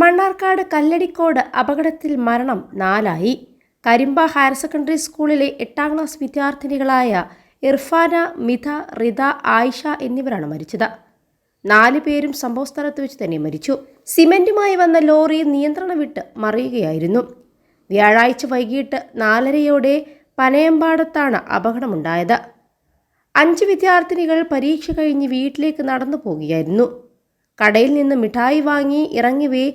മണ്ണാർക്കാട് കല്ലടിക്കോട് അപകടത്തിൽ മരണം 4 Karimba higher secondary സ്കൂളിലെ 8ാം ക്ലാസ് വിദ്യാർത്ഥിനികളായ ഇർഫാന, മിഥ, റിത, ആയിഷ എന്നിവരാണ് മരിച്ചത്. 4 പേരും സംഭവസ്ഥലത്ത് വെച്ച് തന്നെ മരിച്ചു. സിമന്റുമായി വന്ന ലോറി നിയന്ത്രണം വിട്ട് മറിയുകയായിരുന്നു. വ്യാഴാഴ്ച വൈകിട്ട് 4:30 പനയമ്പാടത്താണ് അപകടമുണ്ടായത്. 5 വിദ്യാർത്ഥിനികൾ പരീക്ഷ കഴിഞ്ഞ് വീട്ടിലേക്ക് നടന്നു പോകുകയായിരുന്നു. കടയിൽ നിന്ന് മിഠായി വാങ്ങി ഇറങ്ങിവേ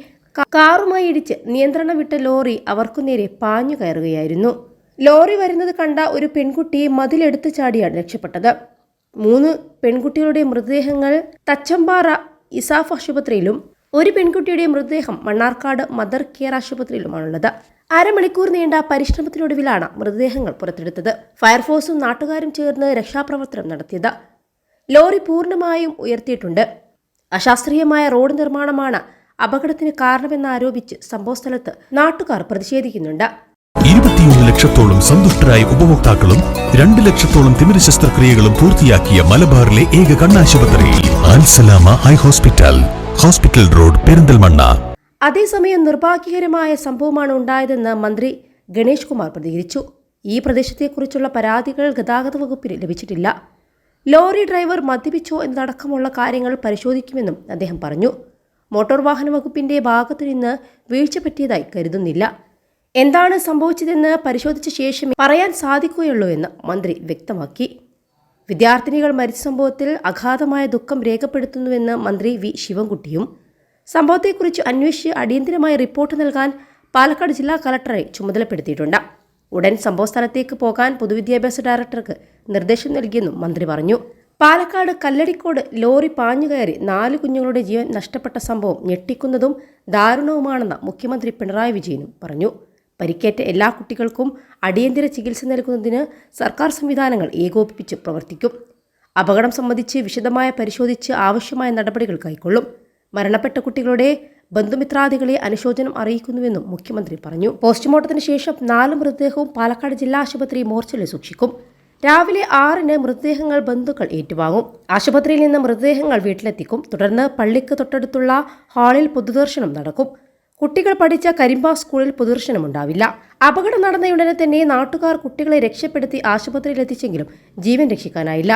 കാറുമായി ഇടിച്ച് നിയന്ത്രണം വിട്ട ലോറി അവർക്കു നേരെ പാഞ്ഞു കയറുകയായിരുന്നു. ലോറി വരുന്നത് കണ്ട ഒരു പെൺകുട്ടി മതിലെടുത്ത് ചാടിയാണ് രക്ഷപ്പെട്ടത്. 3 പെൺകുട്ടികളുടെ മൃതദേഹങ്ങൾ തച്ചമ്പാറ ഇസാഫ് ആശുപത്രിയിലും ഒരു പെൺകുട്ടിയുടെ മൃതദേഹം മണ്ണാർക്കാട് മദർ കെയർ ആശുപത്രിയിലുമാണുള്ളത്. അരമണിക്കൂർ നീണ്ട പരിശ്രമത്തിനൊടുവിലാണ് മൃതദേഹങ്ങൾ പുറത്തെടുത്തത്. ഫയർഫോഴ്സും നാട്ടുകാരും ചേർന്ന് രക്ഷാപ്രവർത്തനം നടത്തിയത്. ലോറി പൂർണ്ണമായും ഉയർത്തിയിട്ടുണ്ട്. അശാസ്ത്രീയമായ റോഡ് നിർമ്മാണമാണ് അപകടത്തിന് കാരണമെന്നാരോപിച്ച് സംഭവസ്ഥലത്ത് നാട്ടുകാർ പ്രതിഷേധിക്കുന്നുണ്ട്. 21 ലക്ഷത്തോളം സന്തുഷ്ടരായ ഉപഭോക്താക്കളും 2 ലക്ഷത്തോളം തിമിര ശസ്ത്രക്രിയകളും പൂർത്തിയാക്കിയ മലബാറിലെ ഏക കണ്ണാശുപത്രി Al Salama eye hospital, hospital road, Perinthalmanna. അതേസമയം നിർഭാഗ്യകരമായ സംഭവമാണ് ഉണ്ടായതെന്ന് മന്ത്രി ഗണേഷ് കുമാർ പ്രതികരിച്ചു. ഈ പ്രദേശത്തെക്കുറിച്ചുള്ള പരാതികൾ ഗതാഗത വകുപ്പിന് ലഭിച്ചിട്ടില്ല. ലോറി ഡ്രൈവർ മദ്യപിച്ചോ എന്നതടക്കമുള്ള കാര്യങ്ങൾ പരിശോധിക്കുമെന്നും അദ്ദേഹം പറഞ്ഞു. മോട്ടോർ വാഹന വകുപ്പിന്റെ ഭാഗത്തു നിന്ന് വീഴ്ച പറ്റിയതായി കരുതുന്നില്ല. എന്താണ് സംഭവിച്ചതെന്ന് പരിശോധിച്ച ശേഷമേ പറയാൻ സാധിക്കുകയുള്ളൂ എന്ന് മന്ത്രി വ്യക്തമാക്കി. വിദ്യാർത്ഥിനികൾ മരിച്ച സംഭവത്തിൽ അഗാധമായ ദുഃഖം രേഖപ്പെടുത്തുന്നുവെന്ന് മന്ത്രി വി ശിവൻകുട്ടിയും സംഭവത്തെക്കുറിച്ച് അന്വേഷിച്ച് അടിയന്തരമായി റിപ്പോർട്ട് നൽകാൻ പാലക്കാട് ജില്ലാ കളക്ടറെ ചുമതലപ്പെടുത്തിയിട്ടുണ്ട്. ഉടൻ സംഭവസ്ഥലത്തേക്ക് പോകാൻ പൊതുവിദ്യാഭ്യാസ ഡയറക്ടർക്ക് നിർദ്ദേശം നൽകിയെന്നും മന്ത്രി പറഞ്ഞു. പാലക്കാട് കല്ലടിക്കോട് ലോറി പാഞ്ഞുകയറി 4 കുഞ്ഞുങ്ങളുടെ ജീവൻ നഷ്ടപ്പെട്ട സംഭവം ഞെട്ടിക്കുന്നതും ദാരുണവുമാണെന്ന് മുഖ്യമന്ത്രി പിണറായി വിജയനും പറഞ്ഞു. പരിക്കേറ്റ എല്ലാ കുട്ടികൾക്കും അടിയന്തര ചികിത്സ നൽകുന്നതിന് സർക്കാർ സംവിധാനങ്ങൾ ഏകോപിപ്പിച്ച് പ്രവർത്തിക്കും. അപകടം സംബന്ധിച്ച് വിശദമായ പരിശോധിച്ച് ആവശ്യമായ നടപടികൾ കൈക്കൊള്ളും. മരണപ്പെട്ട കുട്ടികളുടെ ബന്ധുമിത്രാദികളെ അനുശോചനം അറിയിക്കുന്നുവെന്നും മുഖ്യമന്ത്രി പറഞ്ഞു. പോസ്റ്റ്മോർട്ടത്തിന് ശേഷം 4 മൃതദേഹവും പാലക്കാട് ജില്ലാ ആശുപത്രി മോർച്ചറിൽ സൂക്ഷിക്കും. രാവിലെ 6-ന് മൃതദേഹങ്ങൾ ബന്ധുക്കൾ ഏറ്റുവാങ്ങും. ആശുപത്രിയിൽ നിന്ന് മൃതദേഹങ്ങൾ വീട്ടിലെത്തിക്കും. തുടർന്ന് പള്ളിക്ക് തൊട്ടടുത്തുള്ള ഹാളിൽ പൊതുദർശനം നടക്കും. കുട്ടികൾ പഠിച്ച കരിമ്പ സ്കൂളിൽ പൊതുദർശനമുണ്ടാവില്ല. അപകടം നടന്നയുടനെ തന്നെ നാട്ടുകാർ കുട്ടികളെ രക്ഷപ്പെടുത്തി ആശുപത്രിയിലെത്തിച്ചെങ്കിലും ജീവൻ രക്ഷിക്കാനായില്ല.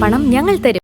പണം ഞങ്ങൾ തരും.